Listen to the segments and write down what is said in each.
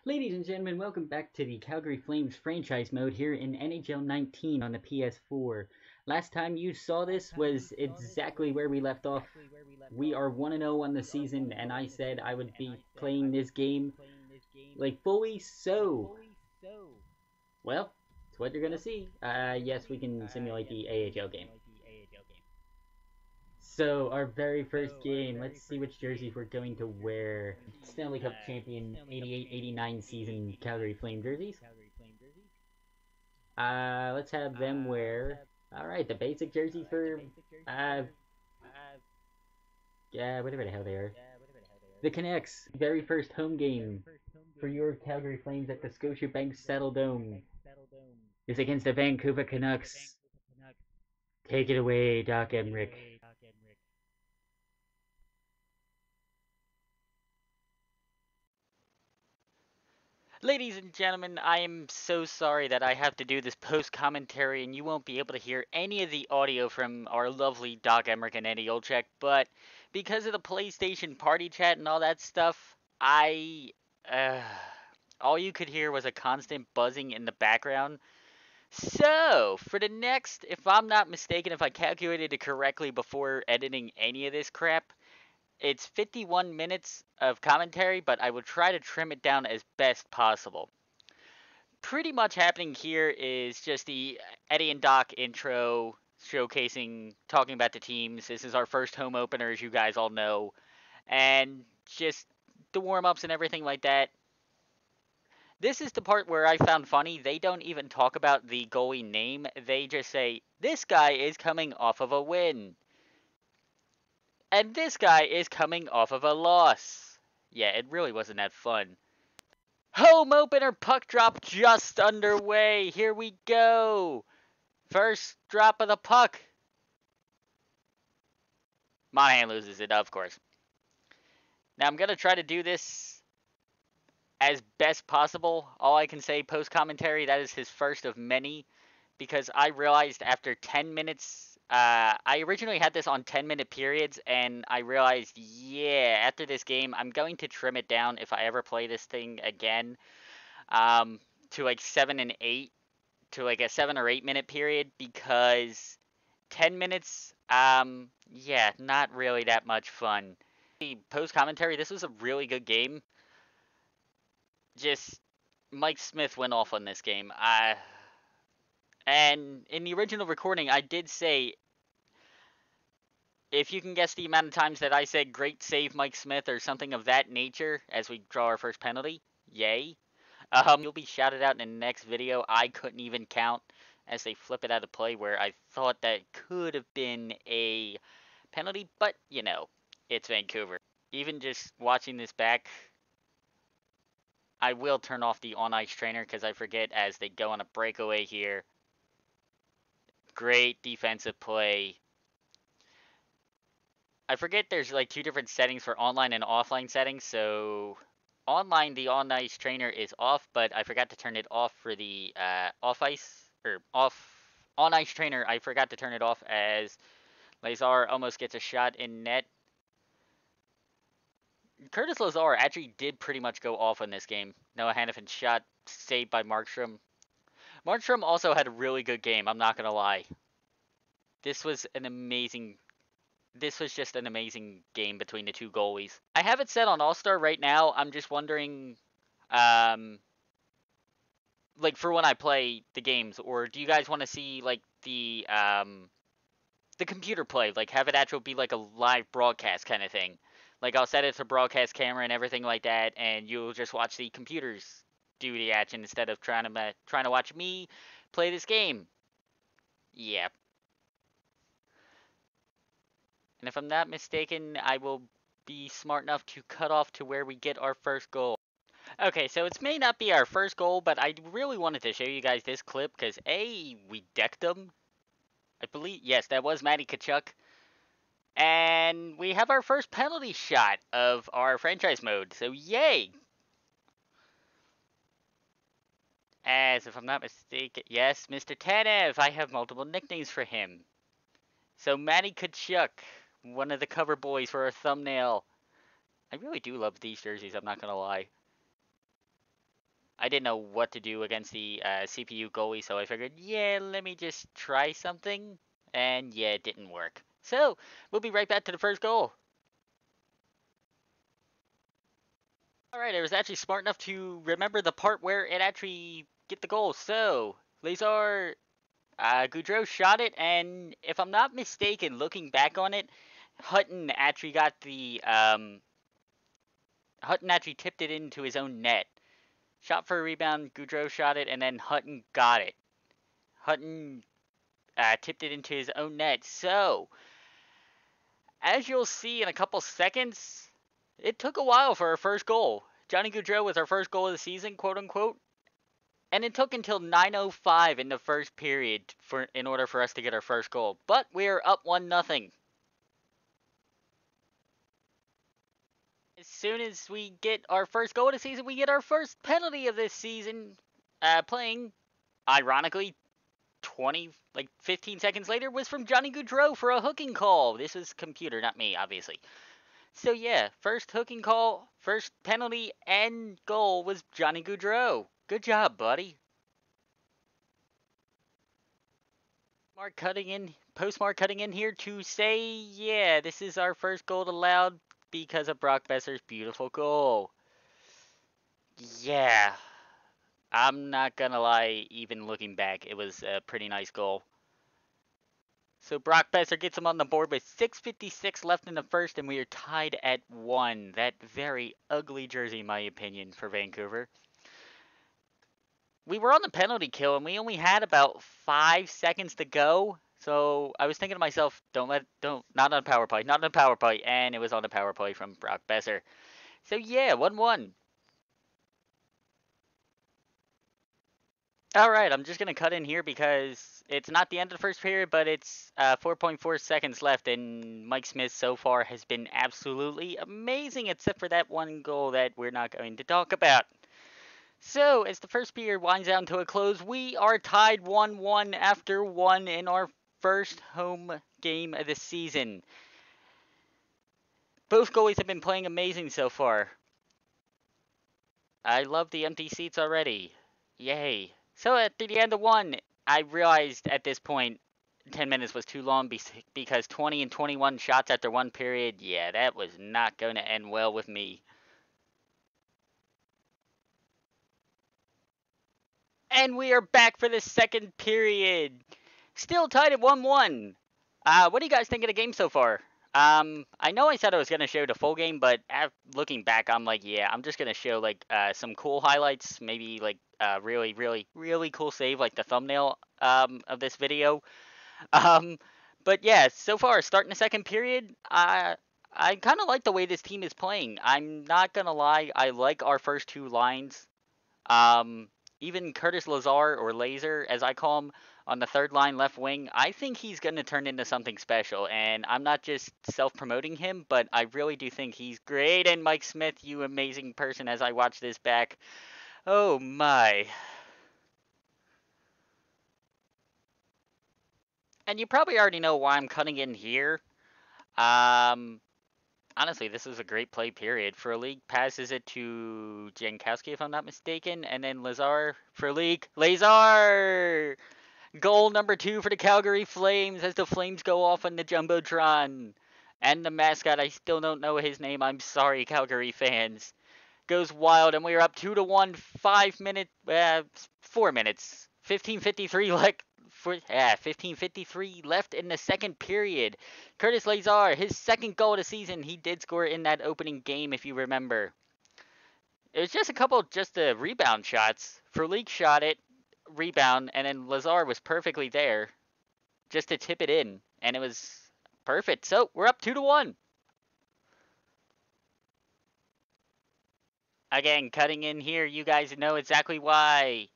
Ladies and gentlemen, welcome back to the Calgary Flames franchise mode here in NHL 19 on the PS4. Last time you saw this was exactly where we left off. We are 1-0 on the season, and I said I would be playing this game like fully, so well, it's what you're gonna see. Yes, we can simulate the AHL game. So, our very first game, let's see which jerseys we're going to wear. Stanley Cup champion 88-89 season Calgary Flame jerseys. Let's have them wear. All right, the basic jersey for uh, yeah, whatever the hell they are. The Canucks, very first home game for your Calgary Flames at the Scotiabank Saddledome is against the Vancouver Canucks. Take it away, Doc Emrick. Ladies and gentlemen, I am so sorry that I have to do this post commentary and you won't be able to hear any of the audio from our lovely Doc Emmerich and Eddie Olczyk, but because of the PlayStation party chat and all that stuff, uh, all you could hear was a constant buzzing in the background. So, for the next, if I'm not mistaken, if I calculated it correctly before editing any of this crap, it's 51 minutes of commentary, but I will try to trim it down as best possible. Pretty much happening here is just the Eddie and Doc intro showcasing, talking about the teams. This is our first home opener, as you guys all know, and just the warm ups and everything like that. This is the part where I found funny. They don't even talk about the goalie name, they just say, this guy is coming off of a win, and this guy is coming off of a loss. Yeah, it really wasn't that fun. Home opener puck drop just underway. Here we go. First drop of the puck. Monahan loses it, of course. Now I'm going to try to do this as best possible. All I can say post commentary, that is his first of many, because I realized after 10 minutes, I originally had this on 10-minute periods, and I realized, yeah, after this game, I'm going to trim it down if I ever play this thing again, to like 7 and 8, to like a 7 or 8 minute period, because 10 minutes, yeah, not really that much fun. The post commentary, this was a really good game. Just Mike Smith went off on this game. And in the original recording, I did say, if you can guess the amount of times that I said great save Mike Smith or something of that nature as we draw our first penalty, yay. You'll be shouted out in the next video. I couldn't even count as they flip it out of play where I thought that could have been a penalty, but you know, it's Vancouver. Even just watching this back, I will turn off the on ice trainer because I forget as they go on a breakaway here. Great defensive play. I forget there's like two different settings for online and offline settings, so online the on ice trainer is off, but I forgot to turn it off for the off ice or off on ice trainer. I forgot to turn it off as Lazar almost gets a shot in net. Curtis Lazar actually did pretty much go off in this game. Noah Hannafin shot saved by Markstrom. Markstrom also had a really good game, I'm not gonna lie. This was an amazing this was just an amazing game between the two goalies. I have it set on All-Star right now. I'm just wondering um like for when I play the games, or do you guys want to see like the computer play, like have it actually be like a live broadcast kind of thing. Like I'll set it to broadcast camera and everything like that, and you'll just watch the computers do the action instead of trying to watch me play this game. Yeah, and if I'm not mistaken, I will be smart enough to cut off to where we get our first goal. Okay, so it may not be our first goal, but I really wanted to show you guys this clip because A, we decked them. I believe, yes, that was Matty Kachuk. And we have our first penalty shot of our franchise mode, so yay! As if I'm not mistaken, yes, Mr. Tanev, I have multiple nicknames for him. So Matty Kachuk, one of the cover boys for our thumbnail. I really do love these jerseys, I'm not gonna lie. I didn't know what to do against the CPU goalie, so I figured, yeah, let me just try something. And yeah, it didn't work. So, we'll be right back to the first goal. Alright, I was actually smart enough to remember the part where it actually get the goal. So, Lazar Goudreau shot it, and if I'm not mistaken, looking back on it, Hutton actually got the Hutton actually tipped it into his own net. Shot for a rebound, Goudreau shot it, and then Hutton got it. Hutton tipped it into his own net. So, as you'll see in a couple seconds, it took a while for our first goal. Johnny Goudreau was our first goal of the season, quote unquote. And it took until 9:05 in the first period in order for us to get our first goal. But we are up 1-0. As soon as we get our first goal of the season, we get our first penalty of this season. Playing, ironically, 15 seconds later, was from Johnny Goudreau for a hooking call. This was computer, not me, obviously. So yeah, first hooking call, first penalty, and goal was Johnny Goudreau. Good job, buddy. Postmark cutting in here to say, yeah, this is our first goal allowed because of Brock Besser's beautiful goal. Yeah, I'm not gonna lie, even looking back, it was a pretty nice goal. So Brock Besser gets him on the board with 6:56 left in the first, and we are tied at 1. That very ugly jersey, in my opinion, for Vancouver. We were on the penalty kill, and we only had about 5 seconds to go. So I was thinking to myself, not on a power play, not on a power play, and it was on a power play from Brock Besser. So yeah, 1-1. All right, I'm just gonna cut in here because it's not the end of the first period, but it's 4.4 seconds left, and Mike Smith so far has been absolutely amazing, except for that one goal that we're not going to talk about. So, as the first period winds down to a close, we are tied 1-1 after 1 in our first home game of the season. Both goalies have been playing amazing so far. I love the empty seats already. Yay. So at the end of 1, I realized at this point 10 minutes was too long because 20 and 21 shots after one period, yeah, that was not going to end well with me. And we are back for the second period. Still tied at 1-1. What do you guys think of the game so far? I know I said I was going to show the full game, but looking back, I'm like, yeah, I'm just going to show, like, some cool highlights, maybe, like, really, really, really cool save, like the thumbnail, of this video. Um, but yeah, so far, starting the second period, I kind of like the way this team is playing. I'm not going to lie, I like our first two lines. Um, Even Curtis Lazar, or Laser, as I call him, on the third line left wing, I think he's going to turn into something special. And I'm not just self promoting him, but I really do think he's great. And Mike Smith, you amazing person, as I watch this back. Oh my. And you probably already know why I'm cutting in here. Um, Honestly, this is a great play, period. For a league, passes it to Jankowski, if I'm not mistaken, and then Lazar for league. Lazar! Goal number 2 for the Calgary Flames as the Flames go off on the Jumbotron. And the mascot, I still don't know his name. I'm sorry, Calgary fans. Goes wild, and we are up 2-1. 4 minutes. 15:53 left. 15:53 left in the second period. Curtis Lazar, his second goal of the season. He did score in that opening game, if you remember. It was just a couple rebound shots. Frolik shot it, rebound, and then Lazar was perfectly there just to tip it in, and it was perfect. So we're up 2-1. Again, cutting in here, you guys know exactly why.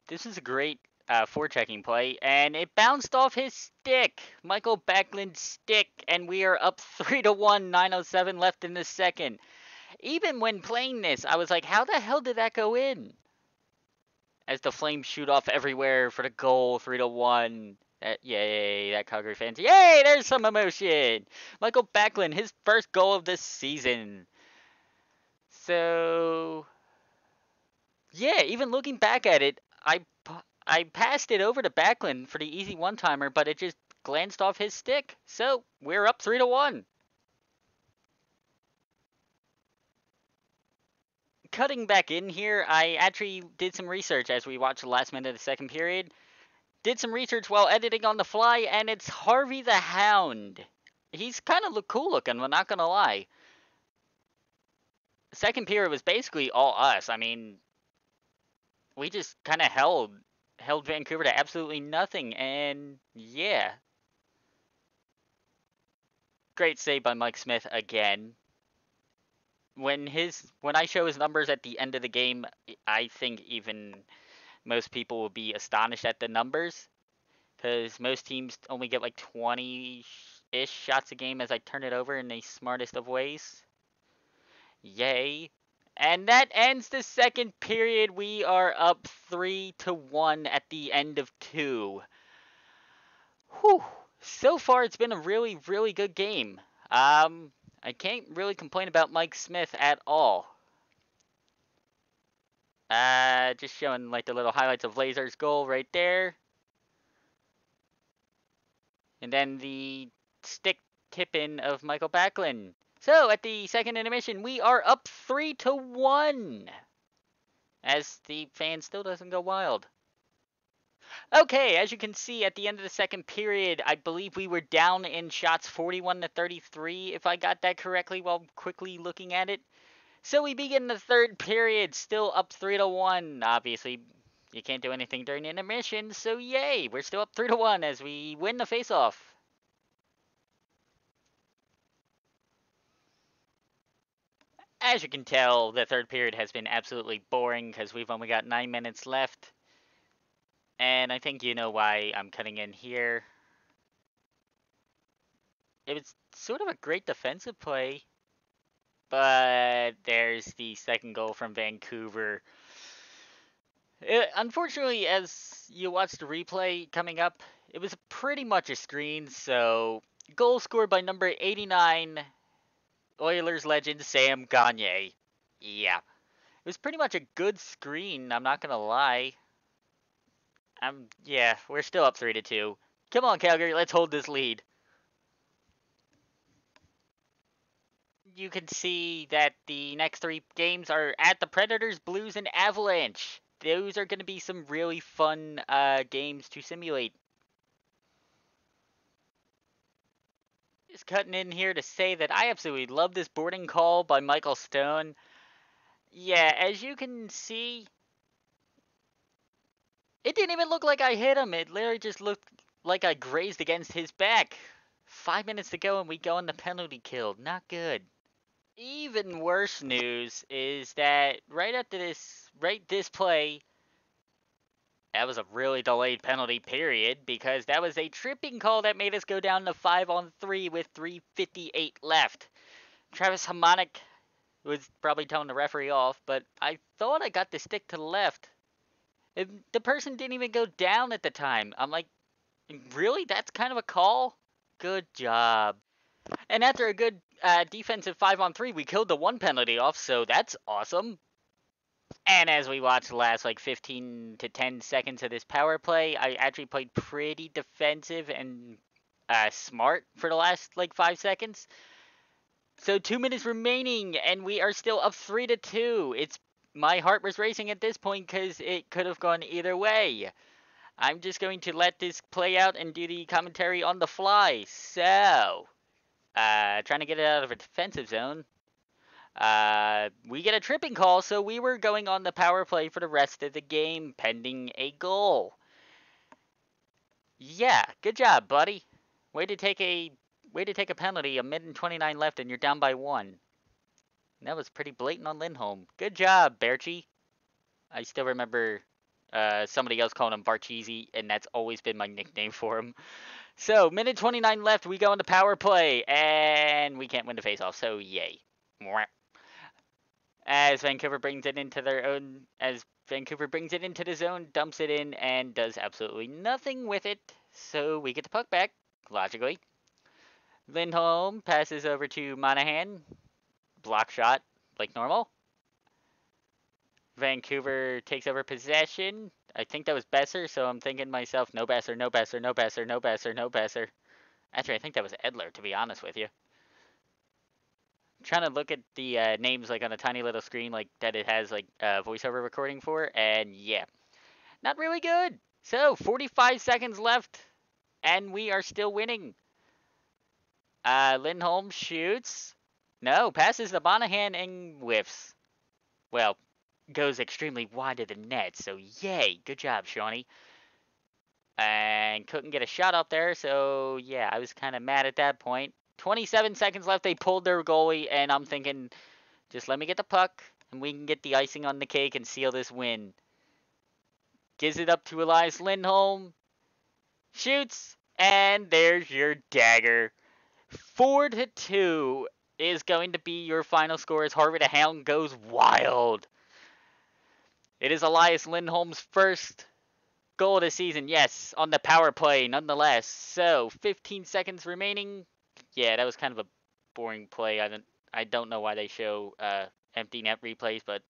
This is a great forechecking play, and it bounced off his stick, Michael Backlund's stick, and we are up 3-1. 9:07 left in the second. Even when playing this, I was like, how the hell did that go in? As the Flames shoot off everywhere for the goal, 3-1. Yay, that Calgary fans. Yay, there's some emotion. Michael Backlund, his first goal of this season. So, Yeah, even looking back at it, I passed it over to Backlund for the easy one-timer, but it just glanced off his stick. So we're up 3-1. Cutting back in here, I actually did some research as we watched the last minute of the second period. Did some research while editing on the fly, and it's Harvey the Hound. He's kind of cool looking, I'm not gonna lie. Second period was basically all us. I mean, we just kind of held Vancouver to absolutely nothing, and yeah, great save by Mike Smith again. When I show his numbers at the end of the game, I think even most people will be astonished at the numbers because most teams only get like 20-ish shots a game as I turn it over in the smartest of ways. Yay. And that ends the second period. We are up 3-1 at the end of 2. Whew. So far, it's been a really, really good game. I can't really complain about Mike Smith at all. Just showing like the little highlights of Lazar's goal right there. And then the stick tip in of Michael Backlund. So at the second intermission, we are up 3-1. As the fan still doesn't go wild. Okay, as you can see at the end of the second period, I believe we were down in shots 41-33, if I got that correctly while quickly looking at it. So we begin the third period, still up 3-1. Obviously, you can't do anything during intermission, so yay, we're still up 3-1 as we win the faceoff. As you can tell, the third period has been absolutely boring because we've only got 9 minutes left. And I think you know why I'm cutting in here. It was sort of a great defensive play, but there's the second goal from Vancouver. Unfortunately, as you watch the replay coming up, it was pretty much a screen, so goal scored by number 89, Oilers legend Sam Gagner. Yeah, it was pretty much a good screen, I'm not gonna lie. Yeah, we're still up 3-2. Come on, Calgary, let's hold this lead. You can see that the next 3 games are at the Predators, Blues, and Avalanche. Those are going to be some really fun games to simulate. Just cutting in here to say that I absolutely love this boarding call by Michael Stone. Yeah, as you can see, it didn't even look like I hit him. It literally just looked like I grazed against his back. 5 minutes to go and we go on the penalty kill. Not good. Even worse news is that right this play, that was a really delayed penalty period because that was a tripping call that made us go down to 5-on-3 with 3:58 left. Travis Hamonic was probably telling the referee off, but I thought I got the stick to the left. The person didn't even go down at the time. I'm like, really? That's kind of a call? Good job. And after a good defensive 5-on-3, we killed the one penalty off, so that's awesome. And as we watch the last like 15 to 10 seconds of this power play, I actually played pretty defensive and smart for the last like 5 seconds. So 2 minutes remaining, and we are still up 3-2. My heart was racing at this point because it could have gone either way. I'm just going to let this play out and do the commentary on the fly. So, trying to get it out of a defensive zone. We get a tripping call, so we were going on the power play for the rest of the game, pending a goal. Yeah, good job, buddy. Way to take a penalty. A minute and 29 left, and you're down by 1. That was pretty blatant on Lindholm. Good job, Berchi. I still remember somebody else calling him Barcheesy, and that's always been my nickname for him. So, minute 29 left. We go on the power play, and we can't win the faceoff. So, yay. As Vancouver brings it into the zone, dumps it in, and does absolutely nothing with it. So we get the puck back, logically. Lindholm passes over to Monahan. Block shot, like normal. Vancouver takes over possession. I think that was Besser, so I'm thinking to myself, no Besser, no Besser, no Besser, no Besser, no Besser. Actually, I think that was Edler, to be honest with you. I'm trying to look at the names like on a tiny little screen like that it has like voiceover recording for, and yeah, not really good. So 45 seconds left, and we are still winning. Lindholm shoots. No, passes to Monahan and whiffs. Well, goes extremely wide of the net, so yay. Good job, Shawnee. And couldn't get a shot up there, so yeah, I was kind of mad at that point. 27 seconds left, they pulled their goalie, and I'm thinking, just let me get the puck, and we can get the icing on the cake and seal this win. Gives it up to Elias Lindholm. Shoots, and there's your dagger. 4-2 is going to be your final score as Harvey the Hound goes wild. It is Elias Lindholm's first goal of the season, yes, on the power play nonetheless. So 15 seconds remaining. Yeah, that was kind of a boring play. I don't know why they show empty net replays, but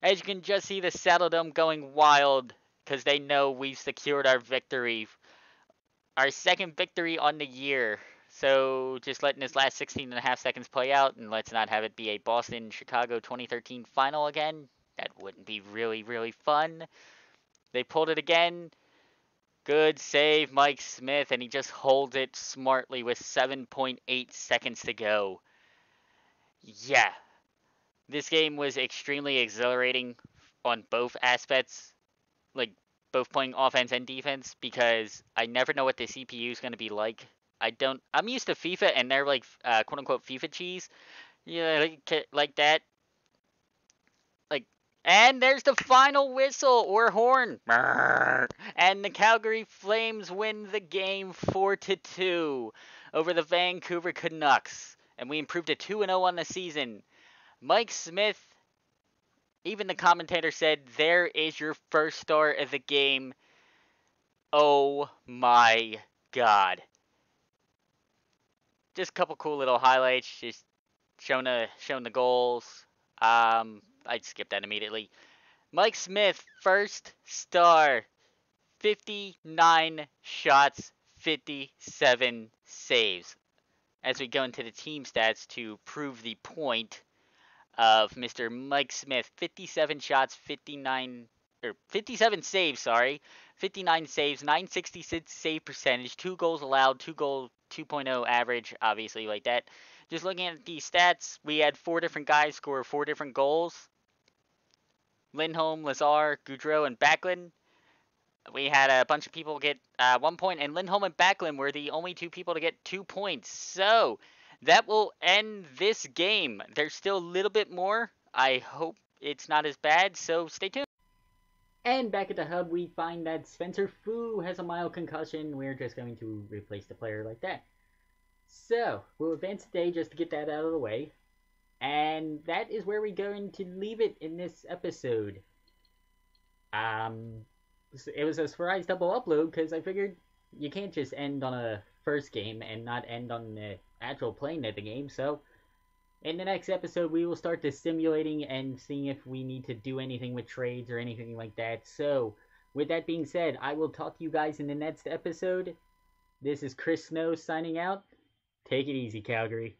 as you can just see the Saddle Dome going wild because they know we've secured our victory. Our second victory on the year. So just letting this last 16 and a half seconds play out, and let's not have it be a Boston-Chicago 2013 final again. That wouldn't be really, really fun. They pulled it again. Good save, Mike Smith, and he just holds it smartly with 7.8 seconds to go. Yeah, this game was extremely exhilarating on both aspects, like both playing offense and defense, because I never know what the CPU is going to be like. I'm used to FIFA, and they're like quote unquote FIFA cheese, yeah, like that. Like, and there's the final whistle or horn. And the Calgary Flames win the game 4-2 over the Vancouver Canucks. And we improved to 2-0 on the season. Mike Smith, even the commentator said, there is your first star of the game. Oh my god. Just a couple cool little highlights, just showing the goals. I'd skip that immediately. Mike Smith, first star, 59 shots, 57 saves. As we go into the team stats to prove the point of Mr. Mike Smith, 57 shots, 57 saves, 59 saves, 966 save percentage, 2 goals allowed, 2.0 average, obviously like that. Just looking at the stats, we had 4 different guys score 4 different goals. Lindholm, Lazar, Goudreau, and Backlund. We had a bunch of people get 1 point, and Lindholm and Backlund were the only 2 people to get 2 points. So that will end this game. There's still a little bit more. I hope it's not as bad, so stay tuned. And back at the hub, we find that Spencer Fu has a mild concussion. We're just going to replace the player like that. So, we'll advance today just to get that out of the way. And that is where we're going to leave it in this episode. It was a surprise double upload because I figured you can't just end on a first game and not end on the actual playing of the game. So, in the next episode, we will start to simulating and seeing if we need to do anything with trades or anything like that. So, with that being said, I will talk to you guys in the next episode. This is Chris Snow signing out. Take it easy, Calgary.